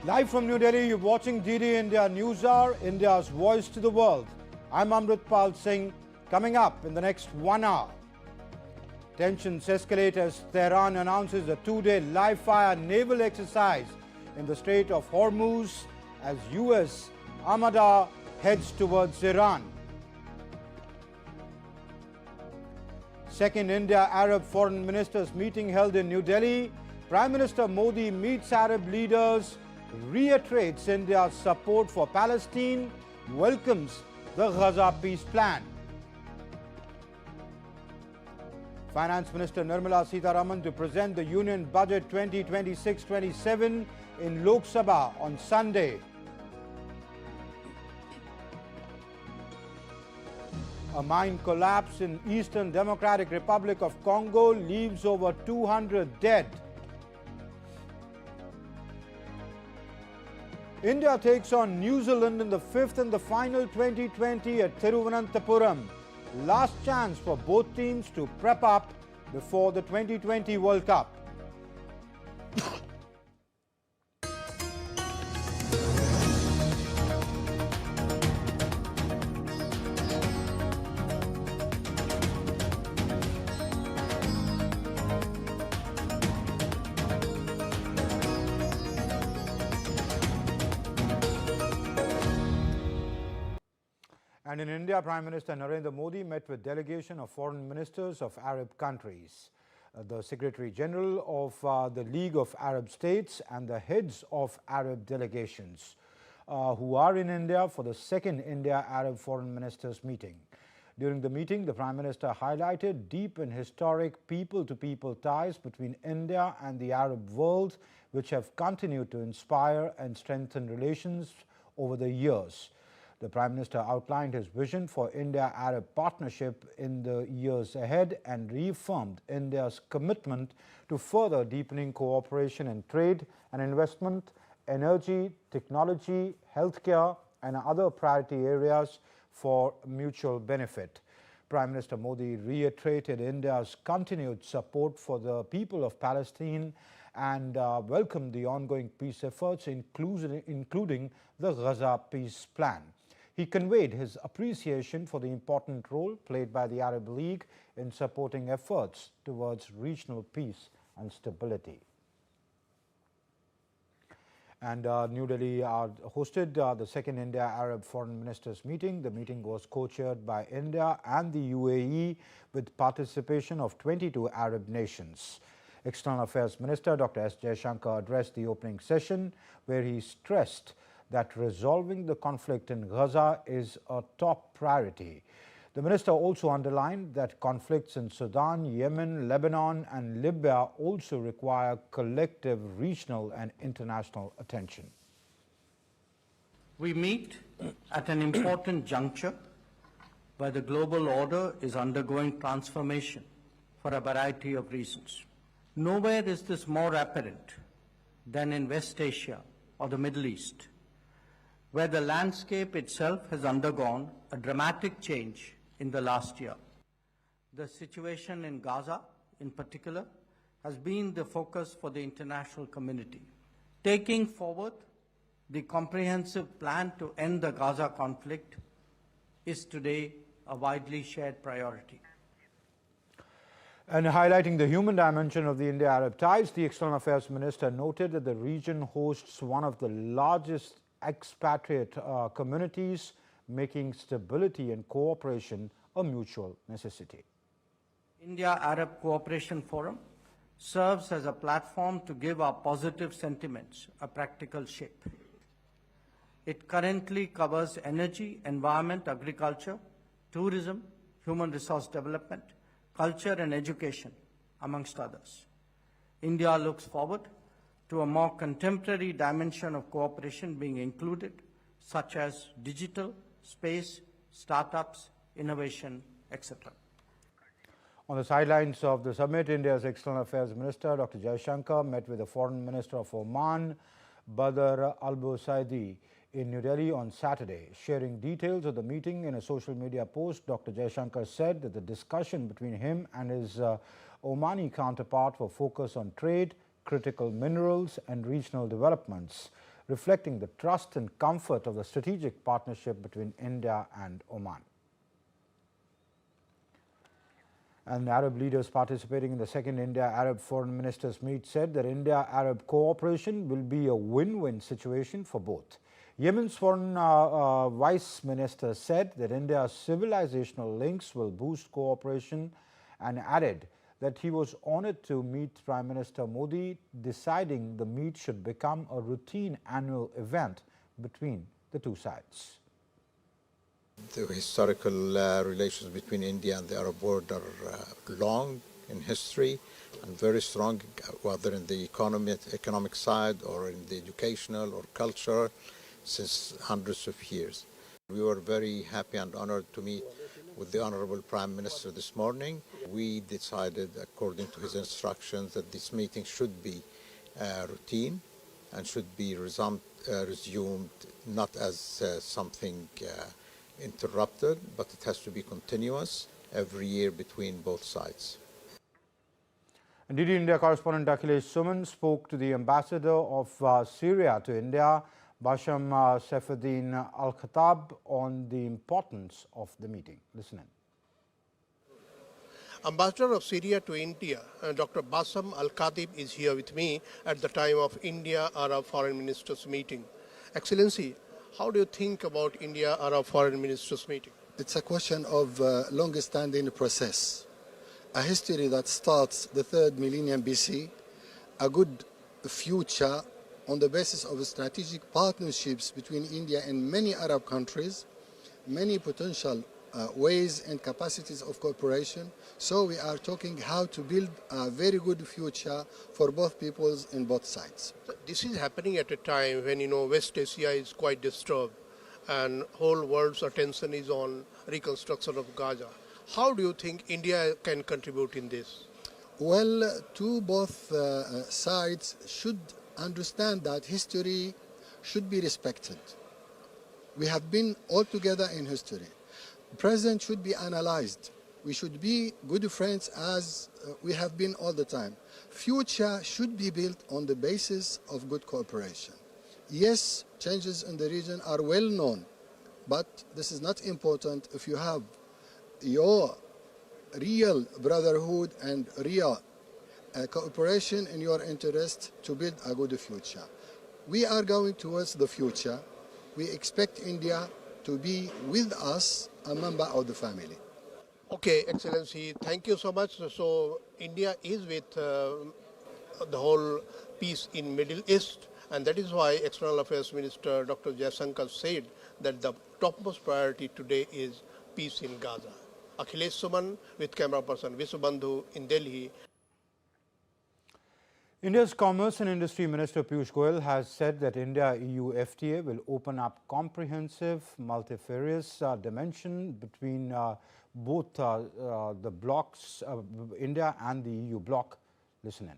Live from New Delhi, you're watching DD India News Hour, India's voice to the world. I'm Amritpal Singh. Coming up in the next 1 hour, tensions escalate as Tehran announces a 2-day live-fire naval exercise in the Strait of Hormuz as US Armada heads towards Iran. Second India-Arab foreign ministers meeting held in New Delhi. Prime Minister Modi meets Arab leaders, reiterates India's support for Palestine, welcomes the Gaza peace plan. Finance Minister Nirmala Sitharaman to present the Union Budget 2026-27 in Lok Sabha on Sunday. A mine collapse in Eastern Democratic Republic of Congo leaves over 200 dead. India takes on New Zealand in the fifth and the final 2020 at Thiruvananthapuram. Last chance for both teams to prep up before the 2020 World Cup. And in India, Prime Minister Narendra Modi met with delegation of foreign ministers of Arab countries, the Secretary General of the League of Arab States and the heads of Arab delegations who are in India for the second India-Arab foreign ministers meeting. During the meeting, the Prime Minister highlighted deep and historic people-to-people ties between India and the Arab world, which have continued to inspire and strengthen relations over the years. The Prime Minister outlined his vision for India-Arab partnership in the years ahead and reaffirmed India's commitment to further deepening cooperation in trade and investment, energy, technology, healthcare and other priority areas for mutual benefit. Prime Minister Modi reiterated India's continued support for the people of Palestine and welcomed the ongoing peace efforts, including the Gaza peace plan. He conveyed his appreciation for the important role played by the Arab League in supporting efforts towards regional peace and stability. And New Delhi hosted the second India-Arab foreign ministers meeting. The meeting was co-chaired by India and the UAE with participation of 22 Arab nations. External Affairs Minister Dr. S. Jaishankar addressed the opening session, where he stressed that resolving the conflict in Gaza is a top priority. The minister also underlined that conflicts in Sudan, Yemen, Lebanon and Libya also require collective regional and international attention. We meet at an important juncture where the global order is undergoing transformation for a variety of reasons. Nowhere is this more apparent than in West Asia or the Middle East, where the landscape itself has undergone a dramatic change in the last year. The situation in Gaza, in particular, has been the focus for the international community. Taking forward the comprehensive plan to end the Gaza conflict is today a widely shared priority. And highlighting the human dimension of the India-Arab ties, the External Affairs Minister noted that the region hosts one of the largest expatriate communities, making stability and cooperation a mutual necessity. India-Arab Cooperation Forum serves as a platform to give our positive sentiments a practical shape. It currently covers energy, environment, agriculture, tourism, human resource development, culture and education, amongst others. India looks forward to a more contemporary dimension of cooperation being included, such as digital, space, startups, innovation, etc. On the sidelines of the summit, India's External Affairs Minister Dr. Jaishankar met with the Foreign Minister of Oman, Badr al-Busaidi, in New Delhi on Saturday. Sharing details of the meeting in a social media post, Dr. Jaishankar said that the discussion between him and his Omani counterpart were focused on trade, critical minerals and regional developments. reflecting the trust and comfort of the strategic partnership between India and Oman. And Arab leaders participating in the second India-Arab Foreign Ministers meet said that India-Arab cooperation will be a win-win situation for both. Yemen's foreign vice minister said that India's civilizational links will boost cooperation and added that he was honored to meet Prime Minister Modi, deciding the meet should become a routine annual event between the two sides. The historical relations between India and the Arab world are long in history and very strong, whether in the economic side or in the educational or cultural, since hundreds of years. We were very happy and honored to meet with the Honorable Prime Minister this morning. We decided, according to his instructions, that this meeting should be routine and should be resumed not as something interrupted, but it has to be continuous every year between both sides. And DD India correspondent Akhilesh Suman spoke to the ambassador of Syria to India, Basham Saifuddin Al-Khattab, on the importance of the meeting. Listen in. Ambassador of Syria to India, Dr. Bassam Al-Khatib is here with me at the time of India-Arab Foreign Ministers meeting. Excellency, how do you think about India-Arab Foreign Ministers meeting? It's a question of long-standing process, a history that starts the 3rd millennium BC, a good future on the basis of strategic partnerships between India and many Arab countries, many potential ways and capacities of cooperation. So we are talking how to build a very good future for both peoples in both sides. This is happening at a time when, West Asia is quite disturbed and whole world's attention is on reconstruction of Gaza. How do you think India can contribute in this? Well, both sides should understand that history should be respected. We have been all together in history. Present should be analyzed. We should be good friends as we have been all the time. Future should be built on the basis of good cooperation. Yes, changes in the region are well known, but this is not important if you have your real brotherhood and real cooperation in your interest to build a good future. We are going towards the future. We expect India to be with us, a member of the family. Okay, Excellency, thank you so much. So India is with the whole peace in Middle East, and that is why External Affairs Minister Dr. Jaishankar said that the topmost priority today is peace in Gaza. Akhilesh Suman with camera person Visubandhu in Delhi. India's Commerce and Industry Minister Piyush Goyal has said that India-EU FTA will open up comprehensive, multifarious dimension between both the blocs, India and the EU bloc. Listen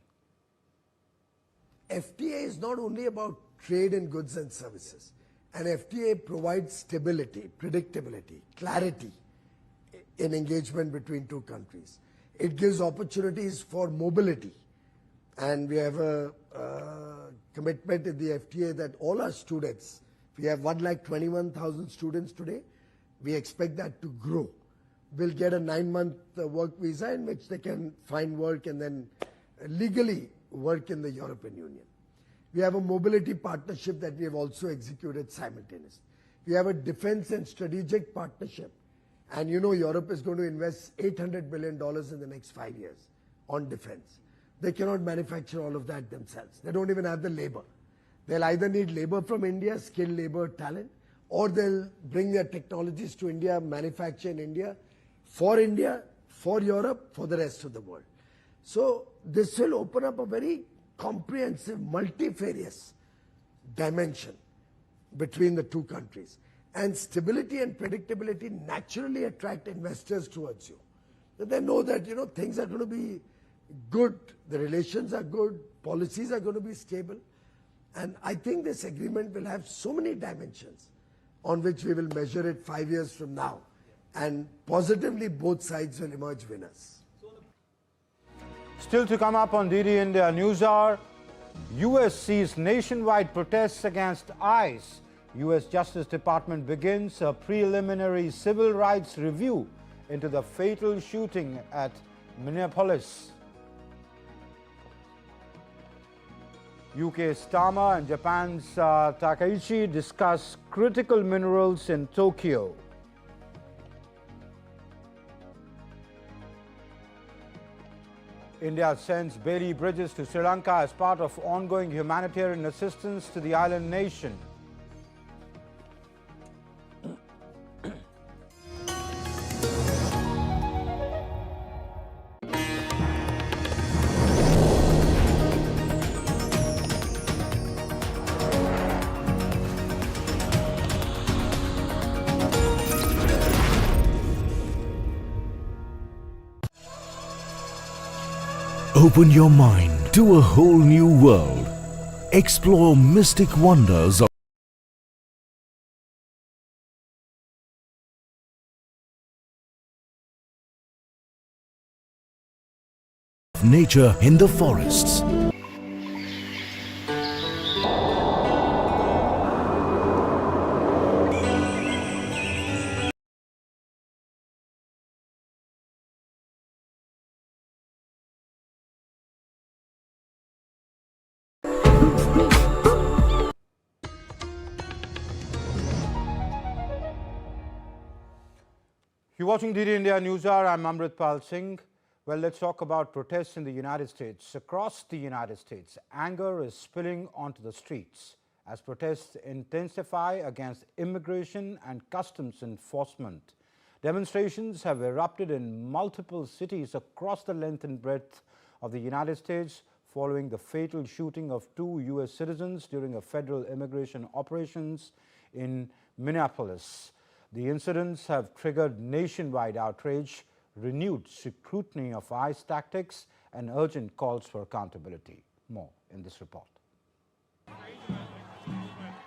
in. FTA is not only about trade in goods and services. An FTA provides stability, predictability, clarity in engagement between two countries. It gives opportunities for mobility. And we have a commitment in the FTA that all our students, we have 1,21,000 students today, we expect that to grow. We'll get a 9-month work visa in which they can find work and then legally work in the European Union. We have a mobility partnership that we have also executed simultaneously. We have a defense and strategic partnership. And Europe is going to invest $800 billion in the next 5 years on defense. They cannot manufacture all of that themselves. They don't even have the labor. They'll either need labor from India, skilled labor, talent, or they'll bring their technologies to India, manufacture in India, for Europe, for the rest of the world. So this will open up a very comprehensive, multifarious dimension between the two countries. And stability and predictability naturally attract investors towards you. They know that, things are going to be good, the relations are good, policies are going to be stable. And I think this agreement will have so many dimensions on which we will measure it 5 years from now. And positively, both sides will emerge winners. Still to come up on DD India News Hour, U.S. sees nationwide protests against ICE. U.S. Justice Department begins a preliminary civil rights review into the fatal shooting at Minneapolis. UK's Tama and Japan's Takaichi discuss critical minerals in Tokyo. India sends Bailey bridges to Sri Lanka as part of ongoing humanitarian assistance to the island nation. Open your mind to a whole new world. Explore mystic wonders of nature in the forests. You're watching DD India News Hour. I'm Amritpal Singh. Well, let's talk about protests in the United States. Across the United States, anger is spilling onto the streets as protests intensify against immigration and customs enforcement. Demonstrations have erupted in multiple cities across the length and breadth of the United States following the fatal shooting of 2 U.S. citizens during a federal immigration operations in Minneapolis. The incidents have triggered nationwide outrage, renewed scrutiny of ICE tactics, and urgent calls for accountability. More in this report.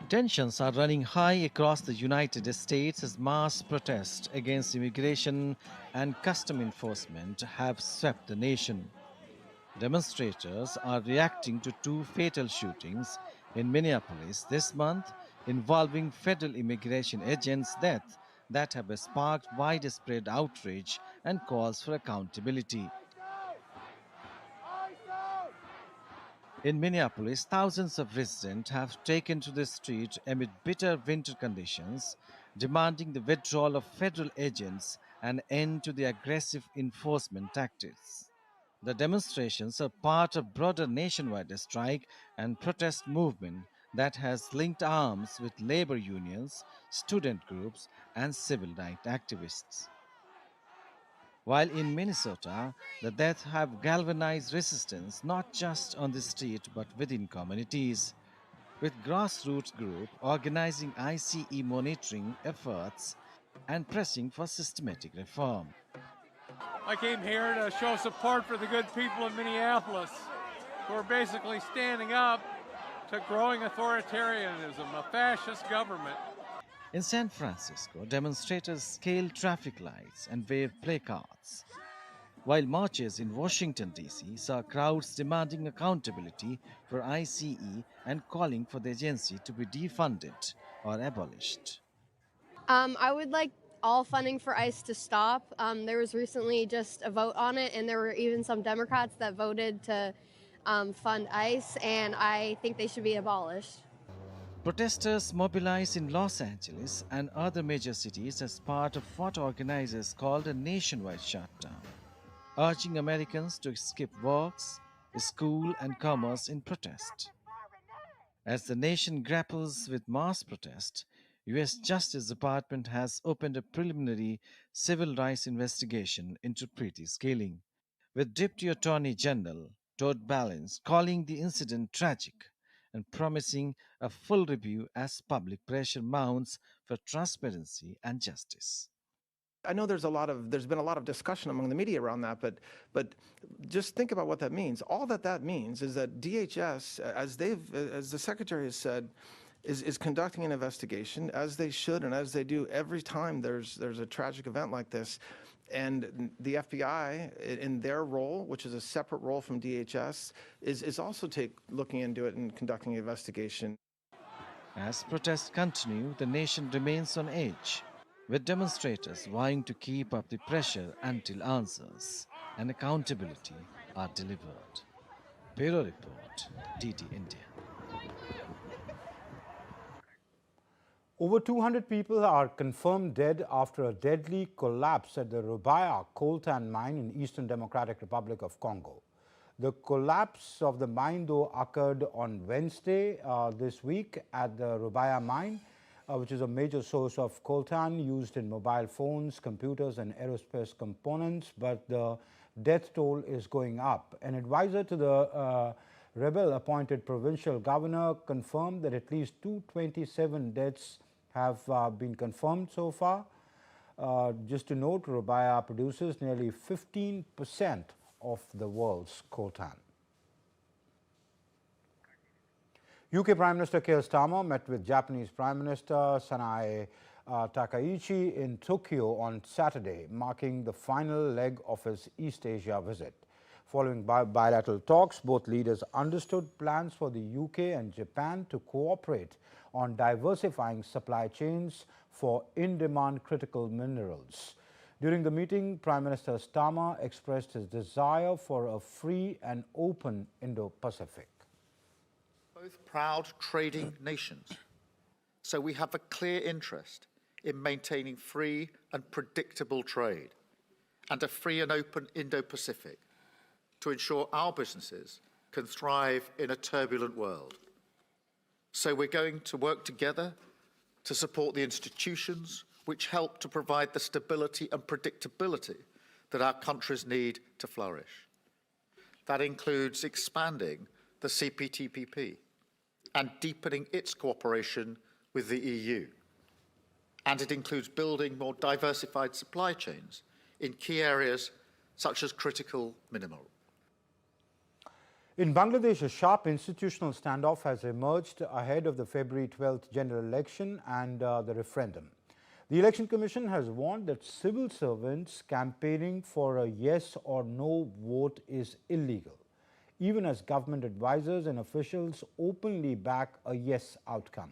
Tensions are running high across the United States as mass protests against immigration and custom enforcement have swept the nation. Demonstrators are reacting to 2 fatal shootings in Minneapolis this month involving federal immigration agents' deaths that have sparked widespread outrage and calls for accountability. In Minneapolis, thousands of residents have taken to the street amid bitter winter conditions, demanding the withdrawal of federal agents and end to the aggressive enforcement tactics. The demonstrations are part of broader nationwide strike and protest movement that has linked arms with labor unions, student groups, and civil rights activists. While in Minnesota, the deaths have galvanized resistance not just on the street but within communities, with grassroots groups organizing ICE monitoring efforts and pressing for systematic reform. I came here to show support for the good people of Minneapolis who are basically standing up to growing authoritarianism, a fascist government. In San Francisco, demonstrators scaled traffic lights and waved placards, while marches in Washington, D.C. saw crowds demanding accountability for ICE and calling for the agency to be defunded or abolished. I would like all funding for ICE to stop. There was recently just a vote on it, and there were even some Democrats that voted to fund ICE, and I think they should be abolished. Protesters mobilized in Los Angeles and other major cities as part of what organizers called a nationwide shutdown, urging Americans to skip works, school, and commerce in protest. As the nation grapples with mass protest, U.S. Justice Department has opened a preliminary civil rights investigation into pretty scaling, with Deputy Attorney General Todd Ballance calling the incident tragic and promising a full review as public pressure mounts for transparency and justice. I know there's been a lot of discussion among the media around that, but just think about what that means. All that means is that DHS, as the Secretary has said, is conducting an investigation, as they should and as they do every time there's a tragic event like this. And the FBI, in their role, which is a separate role from DHS, is also looking into it and conducting an investigation. As protests continue, the nation remains on edge, with demonstrators vying to keep up the pressure until answers and accountability are delivered. Bureau Report, DD India. Over 200 people are confirmed dead after a deadly collapse at the Rubaya coltan mine in Eastern Democratic Republic of Congo. The collapse of the mine, though, occurred on Wednesday this week at the Rubaya mine, which is a major source of coltan used in mobile phones, computers and aerospace components, but the death toll is going up. An advisor to the rebel-appointed provincial governor confirmed that at least 227 deaths have been confirmed so far. Just to note, Rubaya produces nearly 15% of the world's coltan. UK Prime Minister Keir Starmer met with Japanese Prime Minister Sanae Takaichi in Tokyo on Saturday, marking the final leg of his East Asia visit. Following bilateral talks, both leaders understood plans for the UK and Japan to cooperate on diversifying supply chains for in-demand critical minerals. During the meeting, Prime Minister Starmer expressed his desire for a free and open Indo-Pacific. Both proud trading nations, so we have a clear interest in maintaining free and predictable trade and a free and open Indo-Pacific to ensure our businesses can thrive in a turbulent world. So we're going to work together to support the institutions which help to provide the stability and predictability that our countries need to flourish. That includes expanding the CPTPP and deepening its cooperation with the EU. And it includes building more diversified supply chains in key areas such as critical minerals. In Bangladesh, a sharp institutional standoff has emerged ahead of the February 12th general election and the referendum. The Election Commission has warned that civil servants campaigning for a yes or no vote is illegal, even as government advisors and officials openly back a yes outcome.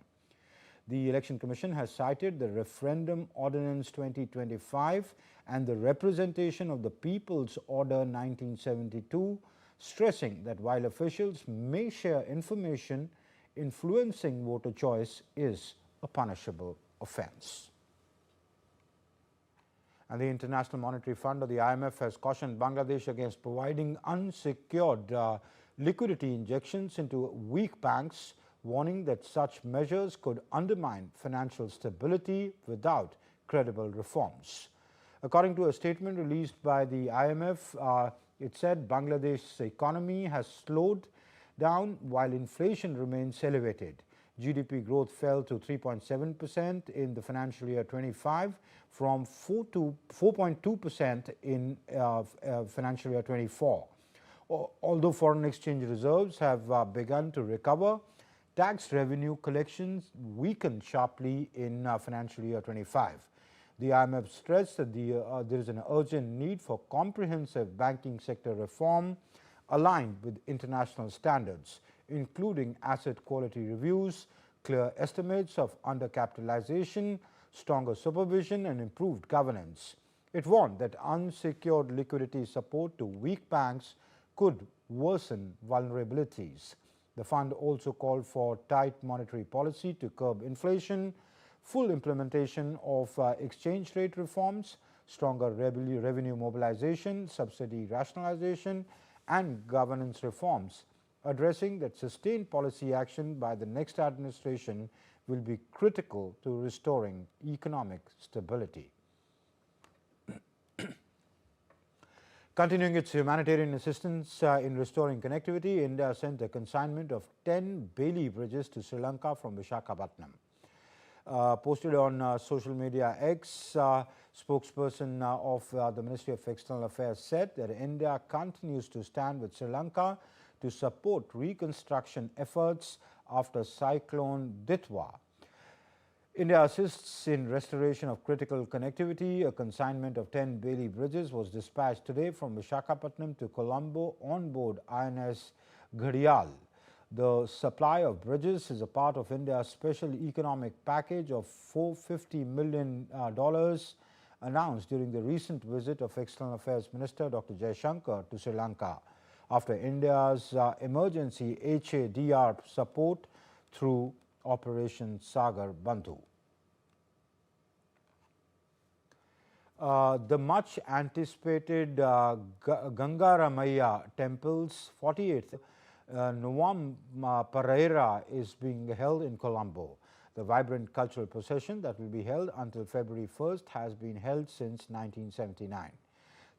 The Election Commission has cited the Referendum Ordinance 2025 and the Representation of the People's Order 1972, stressing that while officials may share information, influencing voter choice is a punishable offense. And the International Monetary Fund, or the IMF, has cautioned Bangladesh against providing unsecured liquidity injections into weak banks, warning that such measures could undermine financial stability without credible reforms. According to a statement released by the IMF, it said Bangladesh's economy has slowed down while inflation remains elevated. GDP growth fell to 3.7% in the financial year 25 from 4.2% in financial year 24. Although foreign exchange reserves have begun to recover, tax revenue collections weakened sharply in financial year 25. The IMF stressed that there is an urgent need for comprehensive banking sector reform aligned with international standards, including asset quality reviews, clear estimates of undercapitalization, stronger supervision and improved governance. It warned that unsecured liquidity support to weak banks could worsen vulnerabilities. The fund also called for tight monetary policy to curb inflation, full implementation of exchange rate reforms, stronger revenue mobilization, subsidy rationalization, and governance reforms, addressing that sustained policy action by the next administration will be critical to restoring economic stability. Continuing its humanitarian assistance in restoring connectivity, India sent a consignment of 10 Bailey bridges to Sri Lanka from Visakhapatnam. Posted on social media X, spokesperson of the Ministry of External Affairs said that India continues to stand with Sri Lanka to support reconstruction efforts after Cyclone Ditwa. India assists in restoration of critical connectivity. A consignment of 10 Bailey bridges was dispatched today from Visakhapatnam to Colombo on board INS Ghadial. The supply of bridges is a part of India's special economic package of $450 million announced during the recent visit of External Affairs Minister Dr. Jaishankar to Sri Lanka after India's emergency HADR support through Operation Sagar Bandhu. The much anticipated Gangaramaya Temple's 48th Naval Parera is being held in Colombo. The vibrant cultural procession that will be held until February 1st has been held since 1979.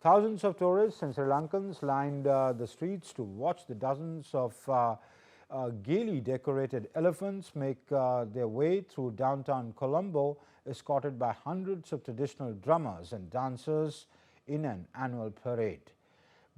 Thousands of tourists and Sri Lankans lined the streets to watch the dozens of gaily decorated elephants make their way through downtown Colombo, escorted by hundreds of traditional drummers and dancers in an annual parade.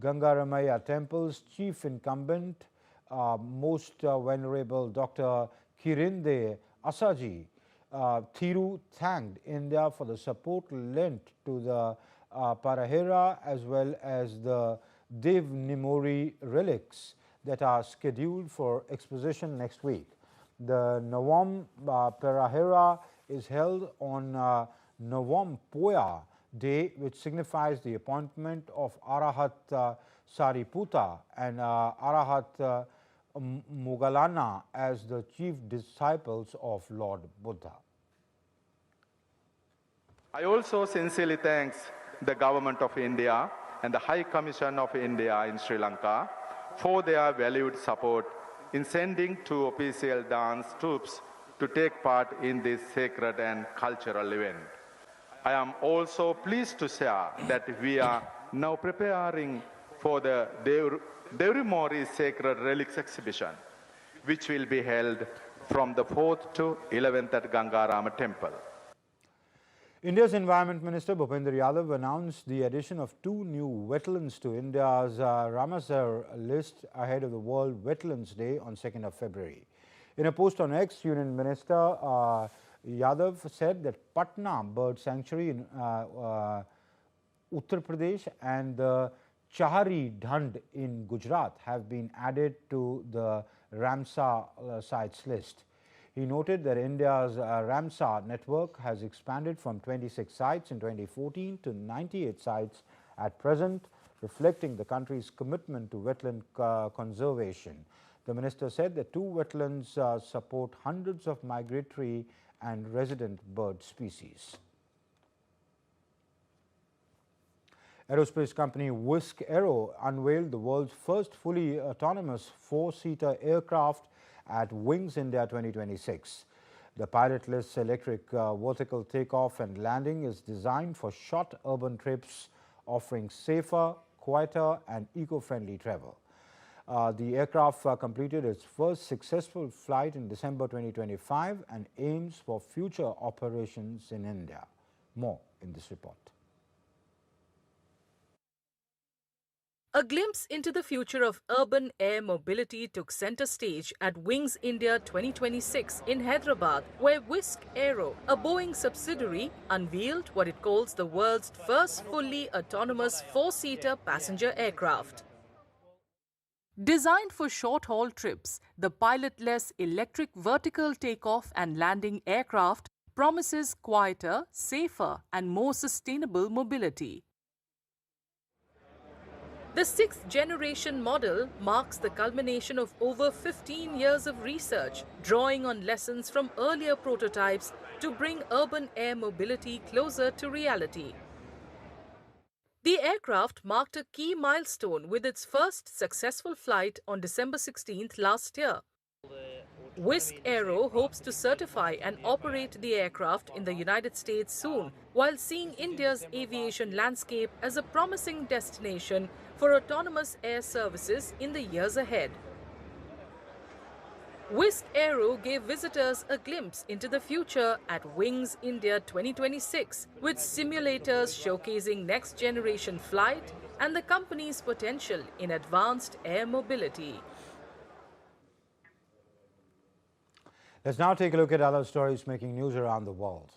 Gangaramaya Temple's chief incumbent, most venerable Dr. Kirinde Asaji Thiru thanked India for the support lent to the Parahera as well as the Devnimori relics that are scheduled for exposition next week. The Navam Parahera is held on Navam Poya Day, which signifies the appointment of Arahat Sariputa and Arahat Moggallana as the chief disciples of Lord Buddha. I also sincerely thank the Government of India and the High Commission of India in Sri Lanka for their valued support in sending two official dance troupes to take part in this sacred and cultural event. I am also pleased to share that we are now preparing for the Devrimori Sacred Relics exhibition, which will be held from the 4th to 11th at Gangaramaya Temple. India's Environment Minister Bhupender Yadav announced the addition of 2 new wetlands to India's Ramsar list ahead of the World Wetlands Day on 2nd of February. In a post on X, Union Minister Yadav said that Patna Bird Sanctuary in Uttar Pradesh and the Chahari Dhand in Gujarat have been added to the Ramsar sites list. He noted that India's Ramsar network has expanded from 26 sites in 2014 to 98 sites at present, reflecting the country's commitment to wetland conservation. The minister said that 2 wetlands support hundreds of migratory and resident bird species. Aerospace company Whisk Aero unveiled the world's first fully autonomous 4-seater aircraft at Wings India 2026. The pilotless electric vertical takeoff and landing is designed for short urban trips, offering safer, quieter and eco-friendly travel. The aircraft completed its first successful flight in December 2025 and aims for future operations in India. More in this report. A glimpse into the future of urban air mobility took center stage at Wings India 2026 in Hyderabad, where Whisk Aero, a Boeing subsidiary, unveiled what it calls the world's first fully autonomous 4-seater passenger aircraft. Designed for short-haul trips, the pilotless electric vertical takeoff and landing aircraft promises quieter, safer and more sustainable mobility. The 6th-generation model marks the culmination of over 15 years of research, drawing on lessons from earlier prototypes to bring urban air mobility closer to reality. The aircraft marked a key milestone with its first successful flight on December 16th last year. Whisk Aero hopes to certify and operate the aircraft in the United States soon, while seeing India's aviation landscape as a promising destination for autonomous air services in the years ahead. Whisk Aero gave visitors a glimpse into the future at Wings India 2026, with simulators showcasing next-generation flight and the company's potential in advanced air mobility. Let's now take a look at other stories making news around the world.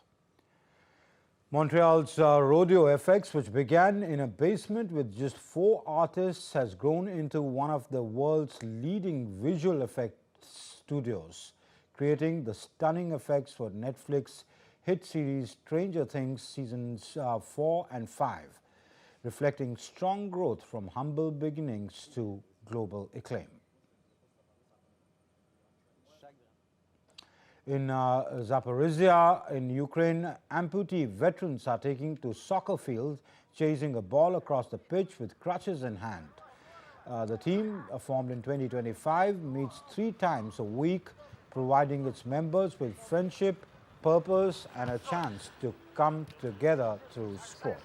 Montreal's Rodeo FX, which began in a basement with just 4 artists, has grown into one of the world's leading visual effects studios, creating the stunning effects for Netflix hit series Stranger Things seasons 4 and 5, reflecting strong growth from humble beginnings to global acclaim. In Zaporizhia in Ukraine, amputee veterans are taking to soccer fields, chasing a ball across the pitch with crutches in hand. The team, formed in 2025, meets 3 times a week, providing its members with friendship, purpose and a chance to come together through sport.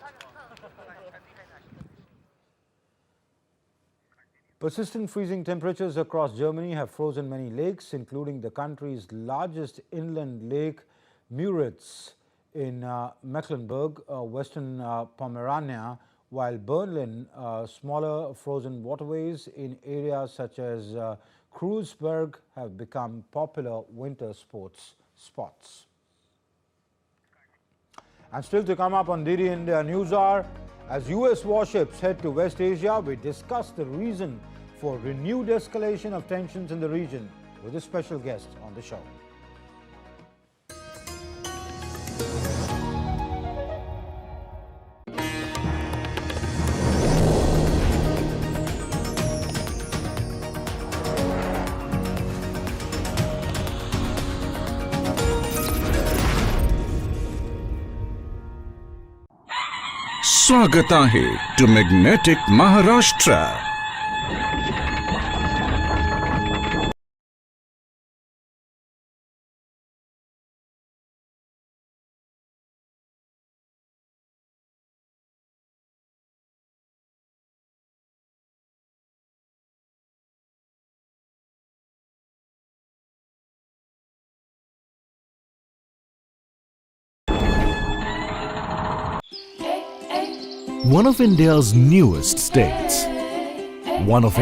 Persistent freezing temperatures across Germany have frozen many lakes, including the country's largest inland lake, Müritz, in Mecklenburg, western Pomerania, while Berlin, smaller frozen waterways in areas such as Kreuzberg have become popular winter sports spots. And still to come up on DD India News Hour, as US warships head to West Asia, we discuss the reason for renewed escalation of tensions in the region with a special guest on the show. स्वागत आहे to magnetic Maharashtra. One of India's newest states. One of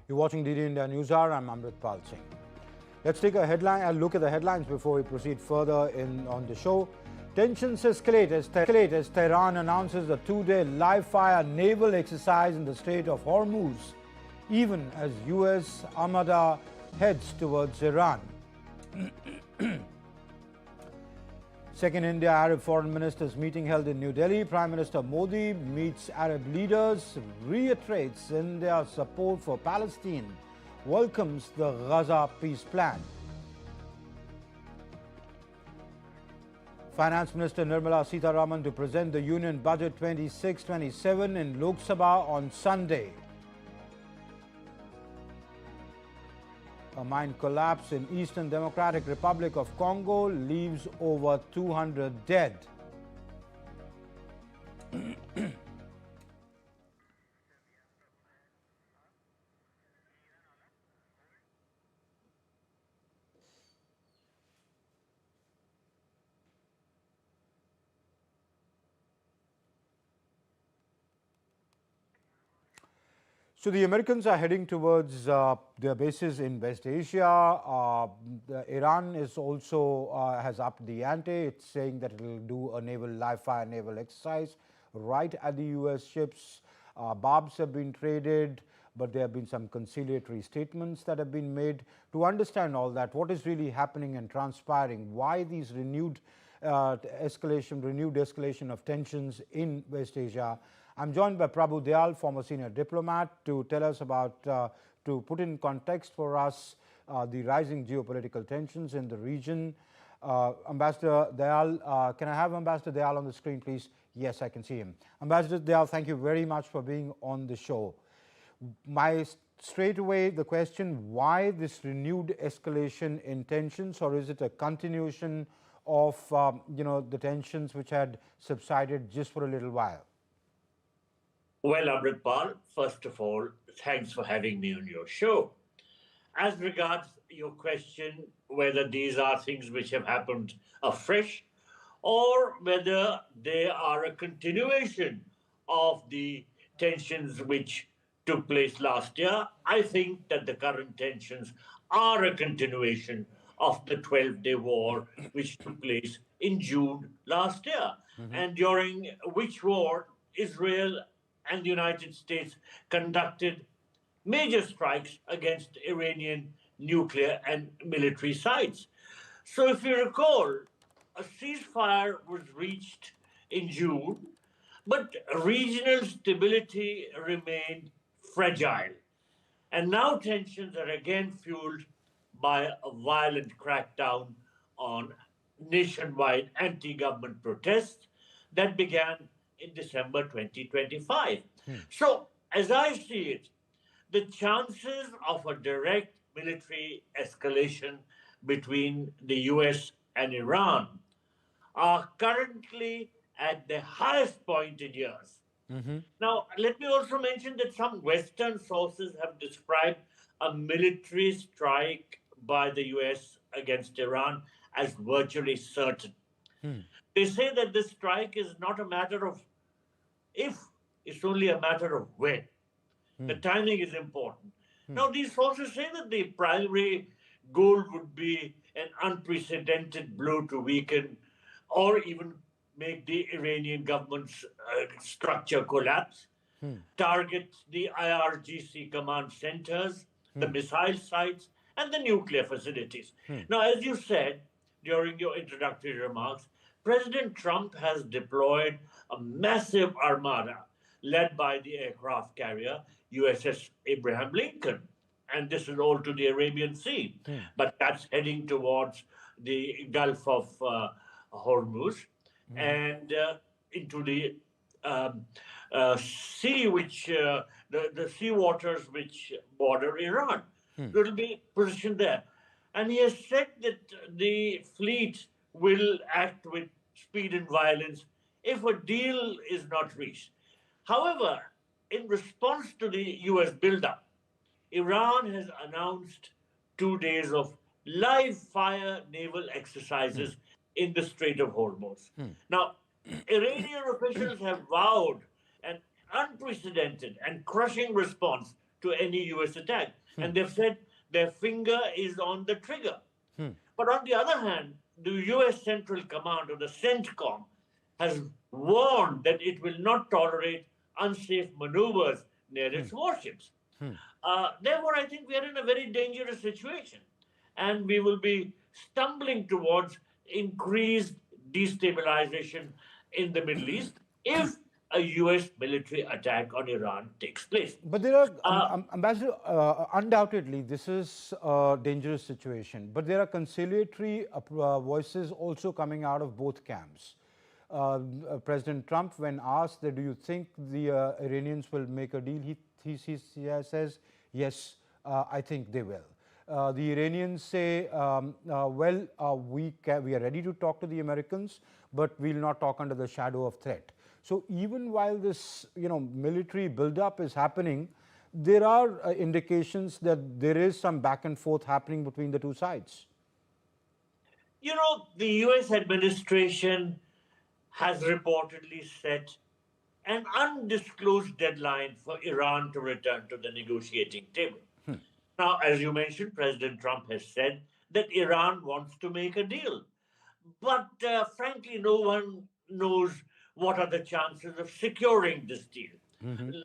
You're watching DD India News Hour. I'm Bharat Parv. Let's take a look at the headlines before we proceed further on the show. Tensions escalate as Tehran announces a 2-day live-fire naval exercise in the Strait of Hormuz, even as US Armada heads towards Iran. Second India-Arab foreign ministers meeting held in New Delhi. Prime Minister Modi meets Arab leaders, reiterates India's support for Palestine, welcomes the Gaza peace plan. Finance Minister Nirmala Sitharaman to present the Union Budget 26-27 in Lok Sabha on Sunday. A mine collapse in Eastern Democratic Republic of Congo leaves over 200 dead. So the Americans are heading towards their bases in West Asia. Iran is also has upped the ante. It's saying that it will do a live-fire naval exercise right at the US ships. Barbs have been traded, but there have been some conciliatory statements that have been made. To understand all that, what is really happening and transpiring, why these renewed escalation of tensions in West Asia, I'm joined by Prabhu Dayal, former senior diplomat, to tell us about, to put in context for us the rising geopolitical tensions in the region. Ambassador Dayal, can I have Ambassador Dayal on the screen, please? Yes, I can see him. Ambassador Dayal, thank you very much for being on the show. Straight away, the question, why this renewed escalation in tensions, or is it a continuation of, the tensions which had subsided just for a little while? Well, Bharat Parv, first of all, thanks for having me on your show. As regards your question, whether these are things which have happened afresh or whether they are a continuation of the tensions which took place last year. I think that the current tensions are a continuation of the 12-day war which took place in June last year, and during which war Israel and the United States conducted major strikes against Iranian nuclear and military sites. So if you recall, a ceasefire was reached in June, but regional stability remained fragile. And now tensions are again fueled by a violent crackdown on nationwide anti-government protests that began in December 2025. So, as I see it, the chances of a direct military escalation between the US and Iran are currently at the highest point in years. Now, let me also mention that some Western sources have described a military strike by the US against Iran as virtually certain. They say that this strike is not a matter of if, it's only a matter of when. The timing is important. Now, these sources say that the primary goal would be an unprecedented blow to weaken or even make the Iranian government's structure collapse, target the IRGC command centers, the missile sites, and the nuclear facilities. Now, as you said during your introductory remarks, President Trump has deployed a massive armada led by the aircraft carrier USS Abraham Lincoln. And this is all to the Arabian Sea. But that's heading towards the Gulf of Hormuz and into the sea, which the sea waters which border Iran. So it'll be positioned there. And he has said that the fleet will act with speed and violence if a deal is not reached. However, in response to the US buildup, Iran has announced 2 days of live fire naval exercises in the Strait of Hormuz. Now, Iranian officials have vowed an unprecedented and crushing response to any US attack. And they've said their finger is on the trigger. But on the other hand, the US Central Command, or the CENTCOM, has warned that it will not tolerate unsafe maneuvers near its warships. Therefore, I think we are in a very dangerous situation, and we will be stumbling towards increased destabilization in the Middle East if a US military attack on Iran takes place. But there are, Ambassador, undoubtedly this is a dangerous situation, but there are conciliatory voices also coming out of both camps. President Trump, when asked that, do you think the Iranians will make a deal, he says, yes, I think they will. The Iranians say, we are ready to talk to the Americans, but we will not talk under the shadow of threat. So even while this, military buildup is happening, there are indications that there is some back and forth happening between the two sides. The US administration has reportedly set an undisclosed deadline for Iran to return to the negotiating table. Now, as you mentioned, President Trump has said that Iran wants to make a deal. But frankly, no one knows what are the chances of securing this deal.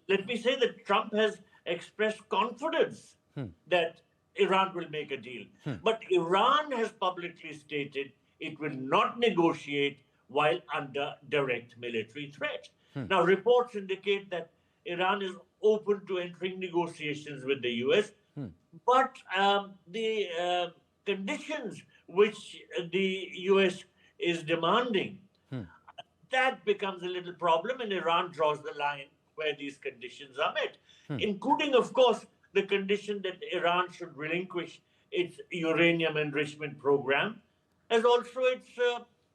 Let me say that Trump has expressed confidence that Iran will make a deal. But Iran has publicly stated it will not negotiate while under direct military threat. Now, reports indicate that Iran is open to entering negotiations with the US, but the conditions which the US is demanding, that becomes a little problem, and Iran draws the line where these conditions are met, including, of course, the condition that Iran should relinquish its uranium enrichment program, as also its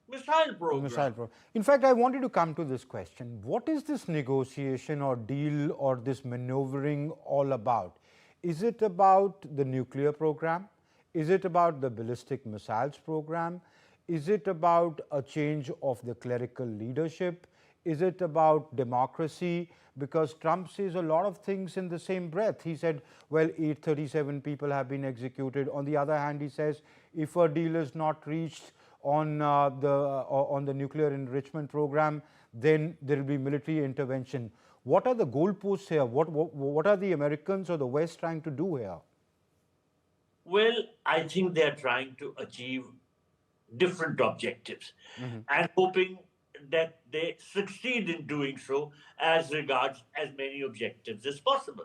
missile program. In fact, I wanted to come to this question. What is this negotiation or deal or this maneuvering all about? Is it about the nuclear program? Is it about the ballistic missiles program? Is it about a change of the clerical leadership? Is it about democracy? Because Trump says a lot of things in the same breath. He said, well, 837 people have been executed. On the other hand, he says, if a deal is not reached on the nuclear enrichment program, then there will be military intervention. What are the goalposts here? What are the Americans or the West trying to do here? Well, I think they're trying to achieve different objectives and hoping that they succeed in doing so as regards as many objectives as possible.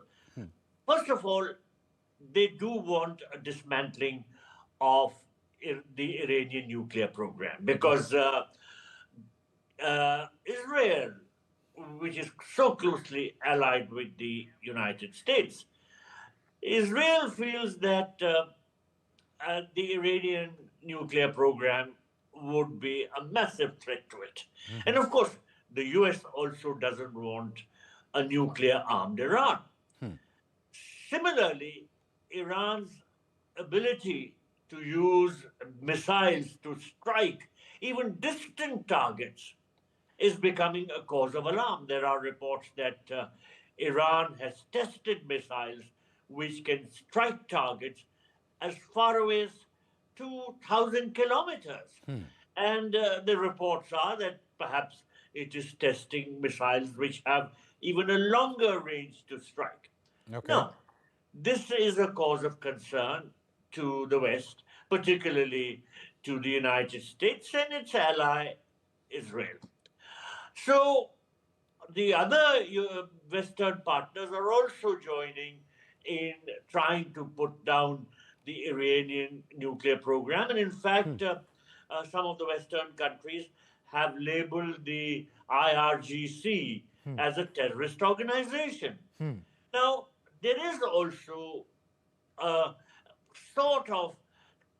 First of all, they do want a dismantling of the Iranian nuclear program because Israel, which is so closely allied with the United States, Israel feels that the Iranian nuclear program would be a massive threat to it. And of course, the US also doesn't want a nuclear-armed Iran. Similarly, Iran's ability to use missiles to strike even distant targets is becoming a cause of alarm. There are reports that Iran has tested missiles which can strike targets as far away as 2,000 kilometers. And the reports are that perhaps it is testing missiles which have even a longer range to strike. Now, this is a cause of concern to the West, particularly to the United States and its ally, Israel. So the other Western partners are also joining in trying to put down the Iranian nuclear program. And in fact, some of the Western countries have labeled the IRGC as a terrorist organization. Now, there is also a sort of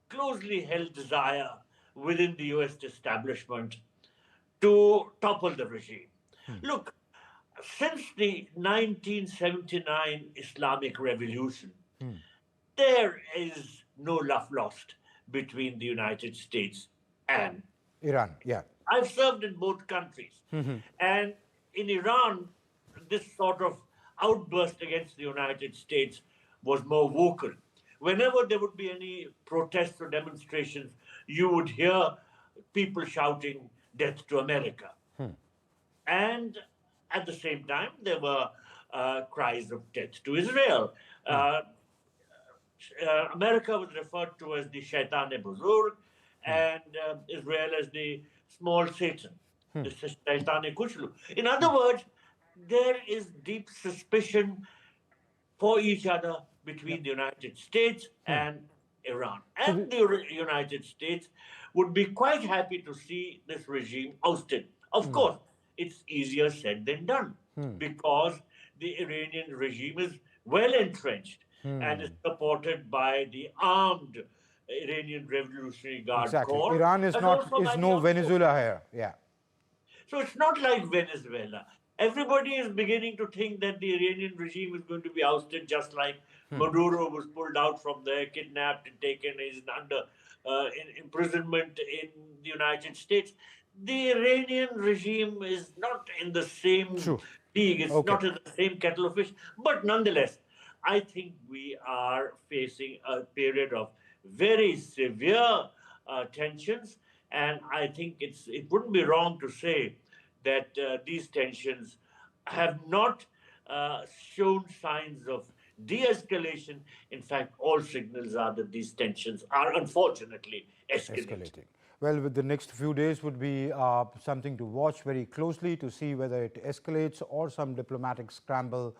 closely held desire within the US establishment to topple the regime. Look, since the 1979 Islamic Revolution, there is no love lost between the United States and Iran. Yeah. I've served in both countries. And in Iran, this sort of outburst against the United States was more vocal. Whenever there would be any protests or demonstrations, you would hear people shouting, "Death to America." And at the same time, there were cries of death to Israel. America was referred to as the Shaitan-e-Buzurg and Israel as the small Satan, the Shaitan-e-Kuchlu. In other words, there is deep suspicion for each other between the United States and Iran. And the United States would be quite happy to see this regime ousted. Of course, it's easier said than done because the Iranian regime is well entrenched and is supported by the armed Iranian Revolutionary Guard Corps. Iran is no Venezuela here. Yeah. So it's not like Venezuela. Everybody is beginning to think that the Iranian regime is going to be ousted, just like Maduro was pulled out from there, kidnapped and taken, is under imprisonment in the United States. The Iranian regime is not in the same league. It's not in the same kettle of fish. But nonetheless, I think we are facing a period of very severe tensions. And I think it wouldn't be wrong to say that these tensions have not shown signs of de-escalation. In fact, all signals are that these tensions are unfortunately escalating. Well, with the next few days would be something to watch very closely to see whether it escalates or some diplomatic scramble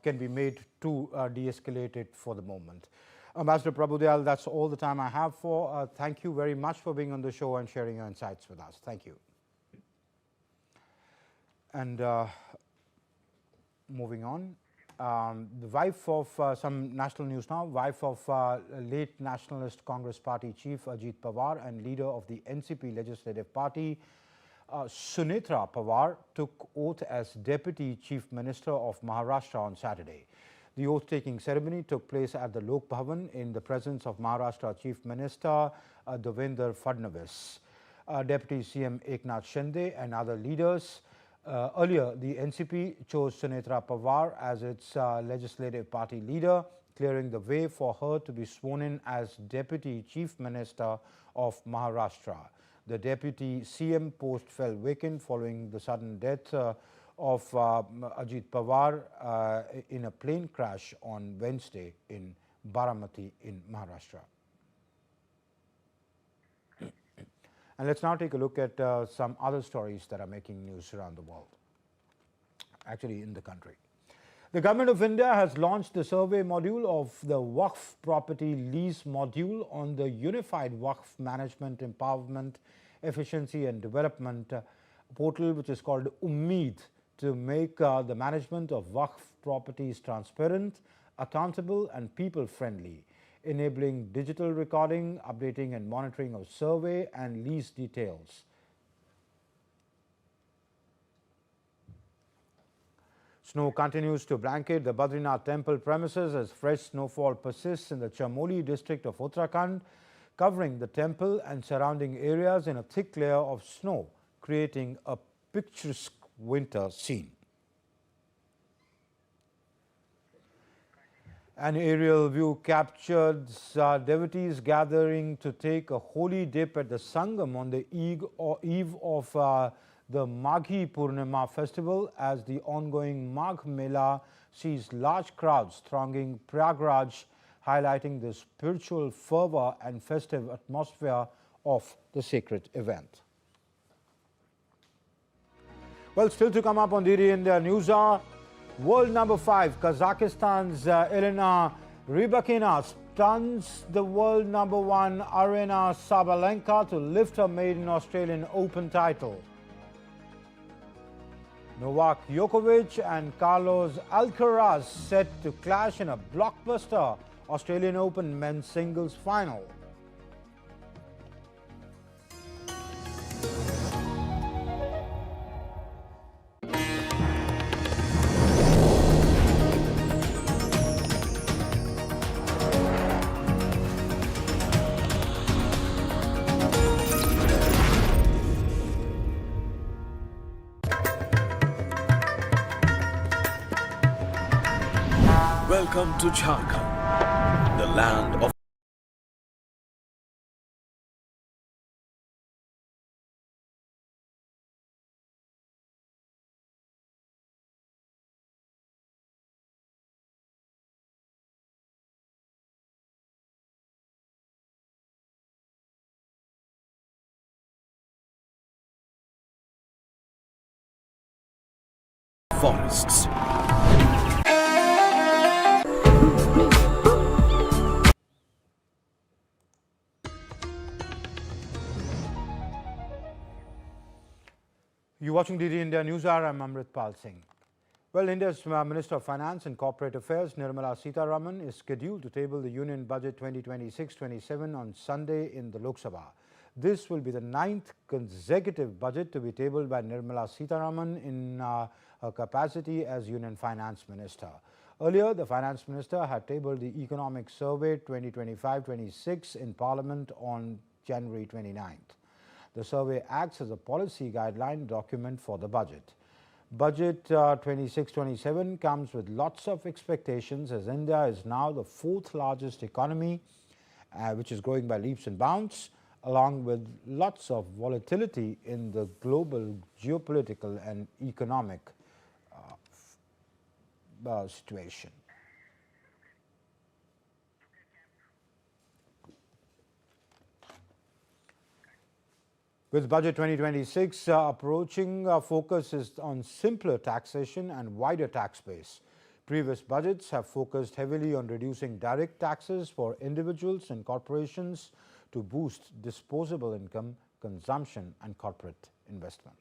can be made to de-escalate it for the moment. Ambassador Prabhudyal, that's all the time I have for. Thank you very much for being on the show and sharing your insights with us. Thank you. And moving on, the wife of some national news now, wife of late Nationalist Congress Party Chief Ajit Pawar and leader of the NCP Legislative Party, Sunetra Pawar, took oath as Deputy Chief Minister of Maharashtra on Saturday. The oath-taking ceremony took place at the Lok Bhavan in the presence of Maharashtra Chief Minister Devendra Fadnavis, Deputy CM Eknath Shinde and other leaders. Earlier, the NCP chose Sunetra Pawar as its legislative party leader, clearing the way for her to be sworn in as Deputy Chief Minister of Maharashtra. The Deputy CM post fell vacant following the sudden death of Ajit Pawar in a plane crash on Wednesday in Baramati in Maharashtra. And let's now take a look at some other stories that are making news around the world, actually in the country. The Government of India has launched the survey module of the Waqf property lease module on the Unified Waqf Management Empowerment, Efficiency and Development portal, which is called Ummeed, to make the management of Waqf properties transparent, accountable and people-friendly, enabling digital recording, updating and monitoring of survey and lease details. Snow continues to blanket the Badrinath Temple premises as fresh snowfall persists in the Chamoli district of Uttarakhand, covering the temple and surrounding areas in a thick layer of snow, creating a picturesque winter scene. An aerial view captured devotees gathering to take a holy dip at the Sangam on the eve of the Maghi Purnima festival, as the ongoing Magh Mela sees large crowds thronging Prayagraj, highlighting the spiritual fervor and festive atmosphere of the sacred event. Well, still to come up on DD India News Hour, world number 5, Kazakhstan's Elena Rybakina stuns the world number 1 Aryna Sabalenka to lift her maiden Australian Open title. Novak Djokovic and Carlos Alcaraz set to clash in a blockbuster Australian Open men's singles final. Welcome to Jharkhand, the land of forests. You're watching DD India News Hour. I'm Amritpal Singh. Well, India's Minister of Finance and Corporate Affairs, Nirmala Sitharaman, is scheduled to table the Union Budget 2026-27 on Sunday in the Lok Sabha. This will be the 9th consecutive budget to be tabled by Nirmala Sitharaman in her capacity as Union Finance Minister. Earlier, the Finance Minister had tabled the Economic Survey 2025-26 in Parliament on January 29th. The survey acts as a policy guideline document for the budget. Budget 26-27 comes with lots of expectations, as India is now the 4th largest economy, which is growing by leaps and bounds, along with lots of volatility in the global geopolitical and economic situation. With Budget 2026 approaching, focus is on simpler taxation and wider tax base. Previous budgets have focused heavily on reducing direct taxes for individuals and corporations to boost disposable income, consumption and corporate investment.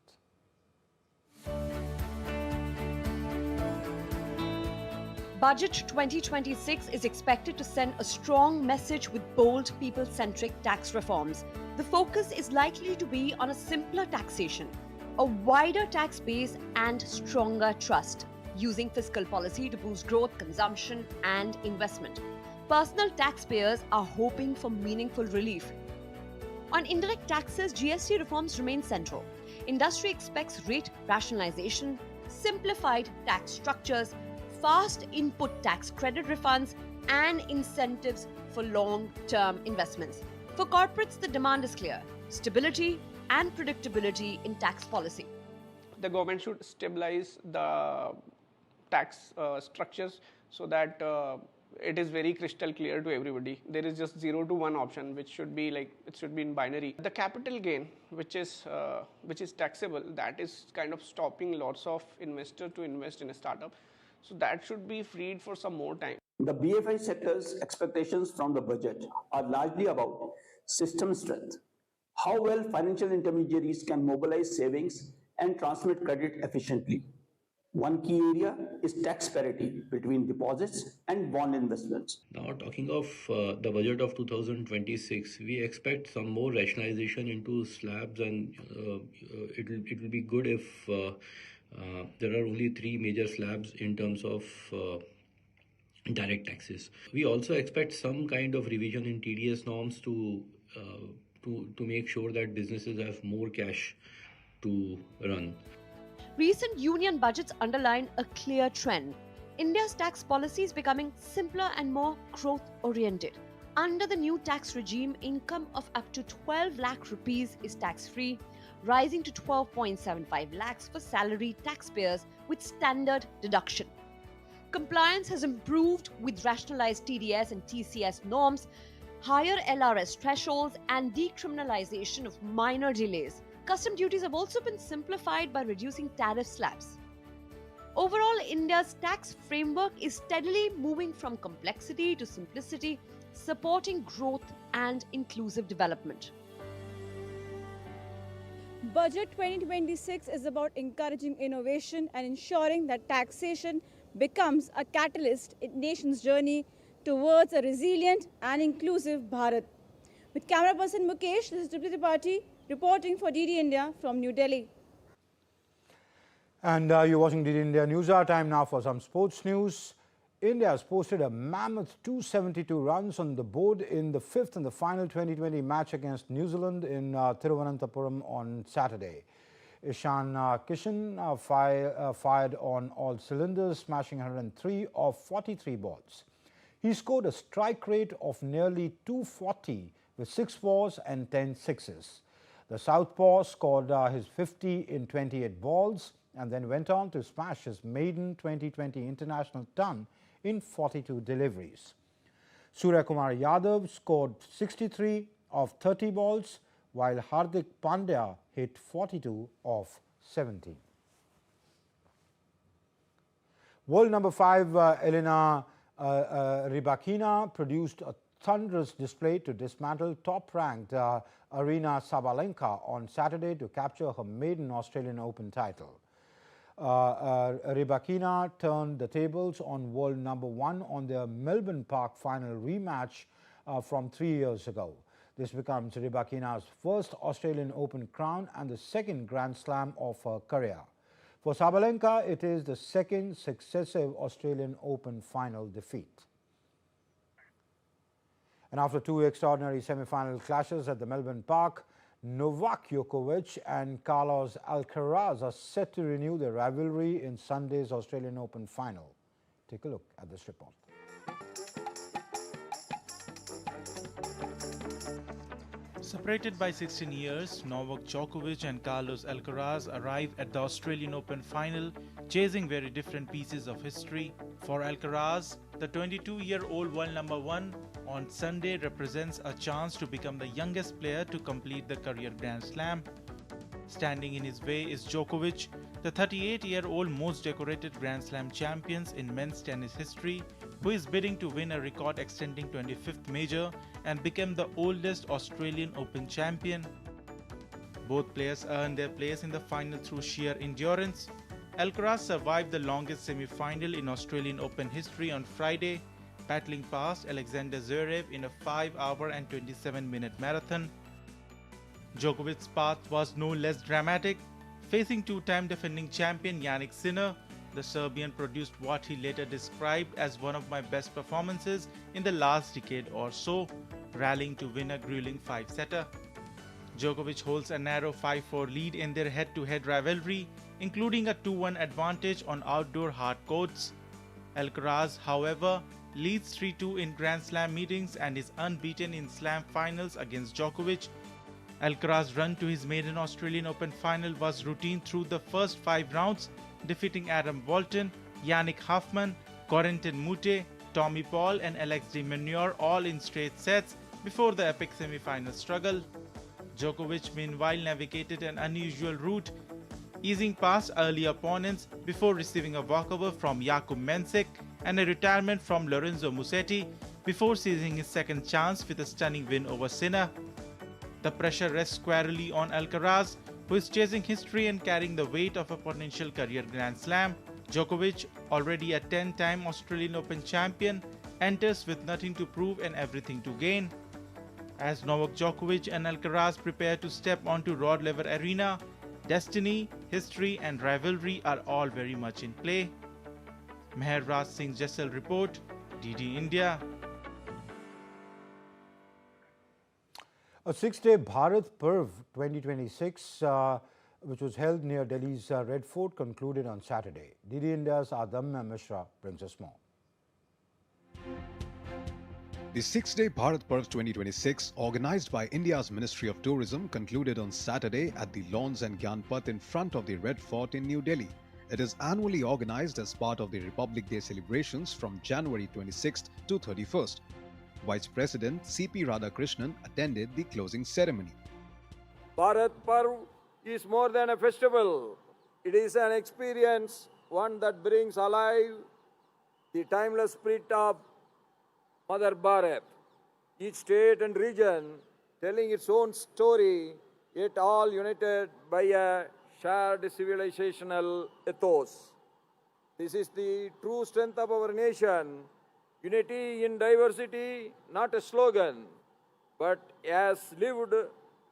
Budget 2026 is expected to send a strong message with bold, people-centric tax reforms. The focus is likely to be on a simpler taxation, a wider tax base and stronger trust, using fiscal policy to boost growth, consumption and investment. Personal taxpayers are hoping for meaningful relief. On indirect taxes, GST reforms remain central. Industry expects rate rationalization, simplified tax structures, fast input tax credit refunds, and incentives for long-term investments. For corporates, the demand is clear: stability and predictability in tax policy. The government should stabilize the tax structures so that it is very crystal clear to everybody. There is just 0 to 1 option, which should be like, it should be in binary. The capital gain, which is taxable, that is kind of stopping lots of investors to invest in a startup. So that should be freed for some more time. The BFI sector's expectations from the budget are largely about system strength, how well financial intermediaries can mobilize savings and transmit credit efficiently. One key area is tax parity between deposits and bond investments. Now, talking of the budget of 2026, we expect some more rationalization into slabs, and it will be good if there are only 3 major slabs in terms of direct taxes. We also expect some kind of revision in TDS norms to make sure that businesses have more cash to run. Recent union budgets underline a clear trend. India's tax policy is becoming simpler and more growth-oriented. Under the new tax regime, income of up to 12 lakh rupees is tax-free, rising to 12.75 lakhs for salary taxpayers with standard deduction. Compliance has improved with rationalized TDS and TCS norms, higher LRS thresholds, and decriminalization of minor delays. Custom duties have also been simplified by reducing tariff slabs. Overall, India's tax framework is steadily moving from complexity to simplicity, supporting growth and inclusive development. Budget 2026 is about encouraging innovation and ensuring that taxation becomes a catalyst in the nation's journey towards a resilient and inclusive Bharat. With camera person Mukesh, this is Tripti Tripathi reporting for DD India from New Delhi. And you're watching DD India News Hour. Time now for some sports news. India has posted a mammoth 272 runs on the board in the 5th and the final 2020 match against New Zealand in Thiruvananthapuram on Saturday. Ishan Kishan fired on all cylinders, smashing 103 of 43 balls. He scored a strike rate of nearly 240 with 6 fours and 10 sixes. The southpaw scored his 50 in 28 balls and then went on to smash his maiden 2020 international ton in 42 deliveries. Surya Kumar Yadav scored 63 of 30 balls, while Hardik Pandya hit 42 of 70. World number 5 Elena Rybakina produced a thunderous display to dismantle top-ranked Aryna Sabalenka on Saturday to capture her maiden Australian Open title. Rybakina turned the tables on world number 1 on their Melbourne Park final rematch from 3 years ago. This becomes Rybakina's first Australian Open crown and the second Grand Slam of her career. For Sabalenka, it is the second successive Australian Open final defeat. And after 2 extraordinary semi-final clashes at the Melbourne Park, Novak Djokovic and Carlos Alcaraz are set to renew their rivalry in Sunday's Australian Open final. Take a look at this report. Separated by 16 years, Novak Djokovic and Carlos Alcaraz arrive at the Australian Open final, chasing very different pieces of history. For Alcaraz, the 22-year-old world number 1 on Sunday represents a chance to become the youngest player to complete the career Grand Slam. Standing in his way is Djokovic, the 38-year-old most decorated Grand Slam champions in men's tennis history, who is bidding to win a record-extending 25th major and become the oldest Australian Open champion. Both players earned their place in the final through sheer endurance. Alcaraz survived the longest semi-final in Australian Open history on Friday, battling past Alexander Zverev in a 5-hour and 27-minute marathon. Djokovic's path was no less dramatic. Facing 2-time defending champion Jannik Sinner, the Serbian produced what he later described as one of my best performances in the last decade or so, rallying to win a grueling 5-setter. Djokovic holds a narrow 5-4 lead in their head-to-head rivalry, including a 2-1 advantage on outdoor hard courts. Alcaraz, however, leads 3-2 in Grand Slam meetings and is unbeaten in Slam finals against Djokovic. Alcaraz's run to his maiden Australian Open final was routine through the first 5 rounds, defeating Adam Walton, Yannick Hoffmann, Corentin Moutet, Tommy Paul and Alex de Minaur all in straight sets before the epic semi-final struggle. Djokovic meanwhile navigated an unusual route, easing past early opponents before receiving a walkover from Jakub Mensik and a retirement from Lorenzo Musetti before seizing his second chance with a stunning win over Sinner. The pressure rests squarely on Alcaraz, who is chasing history and carrying the weight of a potential career Grand Slam. Djokovic, already a 10-time Australian Open champion, enters with nothing to prove and everything to gain. As Novak Djokovic and Alcaraz prepare to step onto Rod Laver Arena, destiny, history and rivalry are all very much in play. Meher Raj Singh Jessel report, DD India. A 6-day Bharat Parv 2026, which was held near Delhi's Red Fort, concluded on Saturday. DD India's Adamya Mishra brings us more. The 6-day Bharat Parv 2026, organized by India's Ministry of Tourism, concluded on Saturday at the lawns and Gyanpath in front of the Red Fort in New Delhi. It is annually organized as part of the Republic Day celebrations from January 26th to 31st. Vice President C.P. Radhakrishnan attended the closing ceremony. Bharat Parv is more than a festival. It is an experience, one that brings alive the timeless spirit of Mother Bharat. Each state and region telling its own story, yet all united by a shared civilizational ethos. This is the true strength of our nation. Unity in diversity, not a slogan, but as lived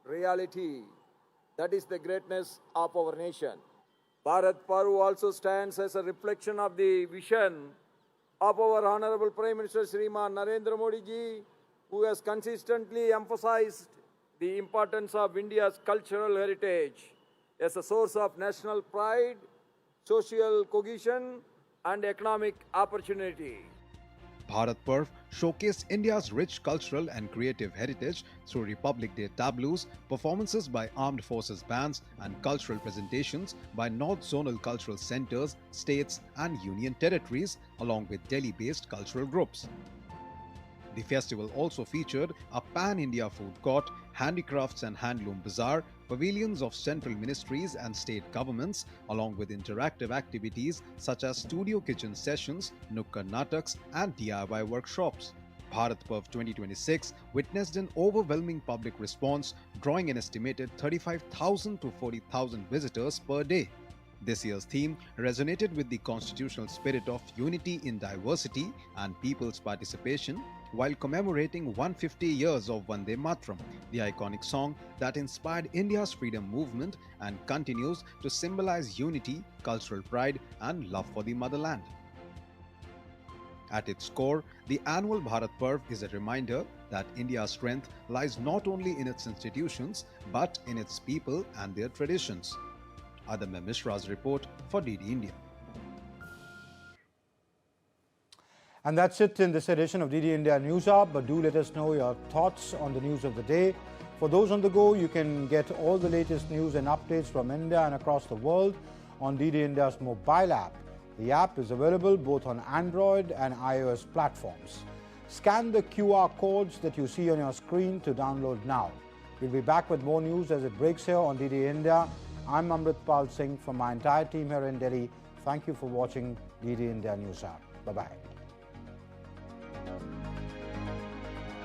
reality. That is the greatness of our nation. Bharat Parv also stands as a reflection of the vision of our Honorable Prime Minister Shriman Narendra Modi ji, who has consistently emphasized the importance of India's cultural heritage as a source of national pride, social cohesion, and economic opportunity. Bharat Parv showcased India's rich cultural and creative heritage through Republic Day tableaus, performances by armed forces bands, and cultural presentations by North Zonal cultural centers, states, and union territories, along with Delhi-based cultural groups. The festival also featured a pan-India food court, handicrafts and handloom bazaar, pavilions of central ministries and state governments, along with interactive activities such as studio kitchen sessions, Nukkad Nataks and DIY workshops. Bharat Parv 2026 witnessed an overwhelming public response, drawing an estimated 35,000 to 40,000 visitors per day. This year's theme resonated with the constitutional spirit of unity in diversity and people's participation, while commemorating 150 years of Vande Mataram, the iconic song that inspired India's freedom movement and continues to symbolize unity, cultural pride, and love for the motherland. At its core, the annual Bharat Parv is a reminder that India's strength lies not only in its institutions, but in its people and their traditions. Adamya Mishra's report for DD India. And that's it in this edition of DD India News Hub. But do let us know your thoughts on the news of the day. For those on the go, you can get all the latest news and updates from India and across the world on DD India's mobile app. The app is available both on Android and iOS platforms. Scan the QR codes that you see on your screen to download now. We'll be back with more news as it breaks here on DD India. I'm Amritpal Singh from my entire team here in Delhi. Thank you for watching DD India News Hub. Bye-bye.